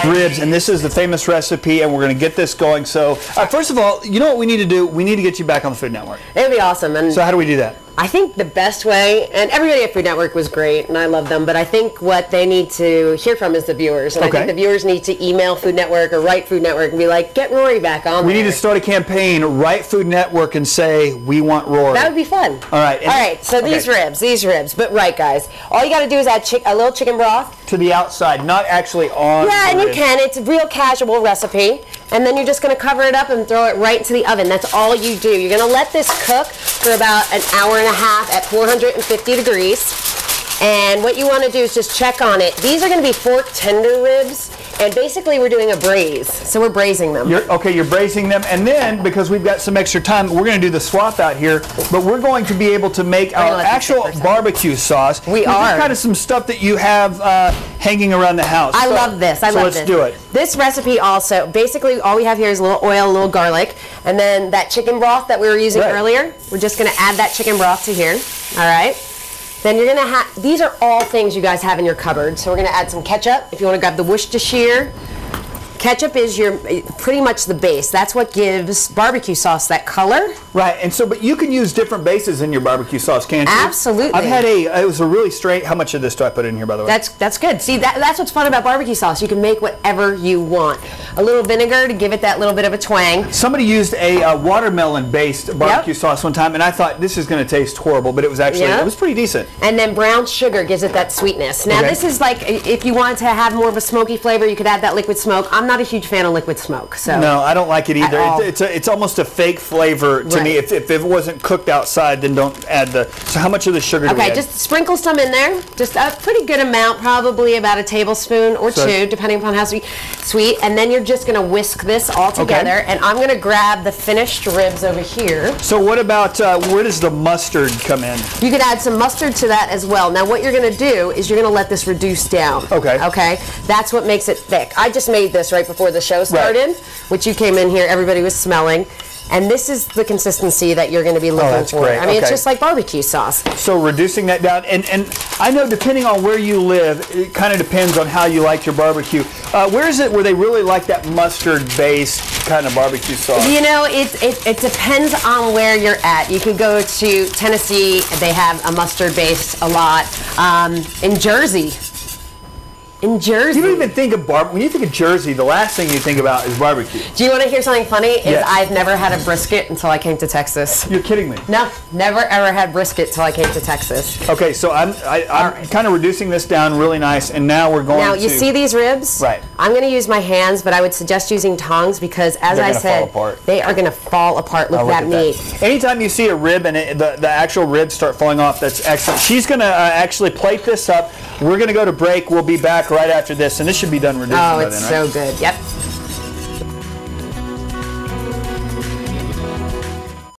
ribs, and this is the famous recipe, and we're going to get this going. So, first of all, you know what we need to do? We need to get you back on the Food Network. It would be awesome. And so how do we do that? I think the best way, and everybody at Food Network was great, and I love them, but I think what they need to hear from is the viewers. And I think the viewers need to email Food Network or write Food Network and be like, get Rory back on We there. need to start a campaign, write Food Network and say, we want Rory. That would be fun. All right. All right, so these ribs. But right, guys, all you got to do is add a little chicken broth. To the outside, not actually on Yeah, and the you can. It's a real casual recipe. And then you're just going to cover it up and throw it right into the oven. That's all you do. You're going to let this cook for about an hour and a half at 450 degrees. And what you want to do is just check on it. These are going to be fork tender ribs. And basically, we're doing a braise. So we're braising them. You're braising them. And then, because we've got some extra time, we're going to do the swap out here. But we're going to be able to make our actual barbecue sauce. We are. Kind of some stuff that you have hanging around the house. I love this. I love this. So let's do it. This recipe also, basically, all we have here is a little oil, a little garlic. And then that chicken broth that we were using earlier, we're just going to add that chicken broth to here. All right. Then you're going to have, these are all things you guys have in your cupboard. So we're going to add some ketchup. If you want to grab the Worcestershire. Ketchup is pretty much the base. That's what gives barbecue sauce that color. Right, and so, but you can use different bases in your barbecue sauce, can't you? Absolutely. I've had it was a really strange, how much of this do I put in here, by the way? That's good. See, that's what's fun about barbecue sauce. You can make whatever you want. A little vinegar to give it that little bit of a twang. Somebody used a watermelon-based barbecue sauce one time, and I thought, this is going to taste horrible, but it was actually, it was pretty decent. And then brown sugar gives it that sweetness. Now, this is like, if you wanted to have more of a smoky flavor, you could add that liquid smoke. I'm not a huge fan of liquid smoke. So no, I don't like it either. It's almost a fake flavor to me. If it wasn't cooked outside, then don't add the. So how much of the sugar do we add? Just sprinkle some in there. Just a pretty good amount, probably about a tablespoon or two, depending upon how sweet. And then you're just going to whisk this all together. And I'm going to grab the finished ribs over here. So what about, where does the mustard come in? You could add some mustard to that as well. Now what you're going to do is you're going to let this reduce down. Okay. That's what makes it thick. I just made this right before the show started, which you came in here, everybody was smelling. And this is the consistency that you're going to be looking for. Great. I mean, it's just like barbecue sauce. So reducing that down, and I know depending on where you live, it kind of depends on how you like your barbecue. Where is it where they really like that mustard-based kind of barbecue sauce? You know, it depends on where you're at. You could go to Tennessee, they have a mustard-based a lot. In Jersey. You don't even think of when you think of Jersey, the last thing you think about is barbecue. Do you want to hear something funny? Is I've never had a brisket until I came to Texas. You're kidding me. No, never ever had brisket until I came to Texas. Okay, so I'm kind of reducing this down really nice, and now we're going to... Now, you see these ribs? Right. I'm going to use my hands, but I would suggest using tongs because, as I said, they are going to fall apart. Look at that meat. Anytime you see a rib and the actual ribs start falling off, that's excellent. She's going to actually plate this up. We're going to go to break. We'll be back right after this, and this should be done reducing by then, right? Oh, it's so good. Yep.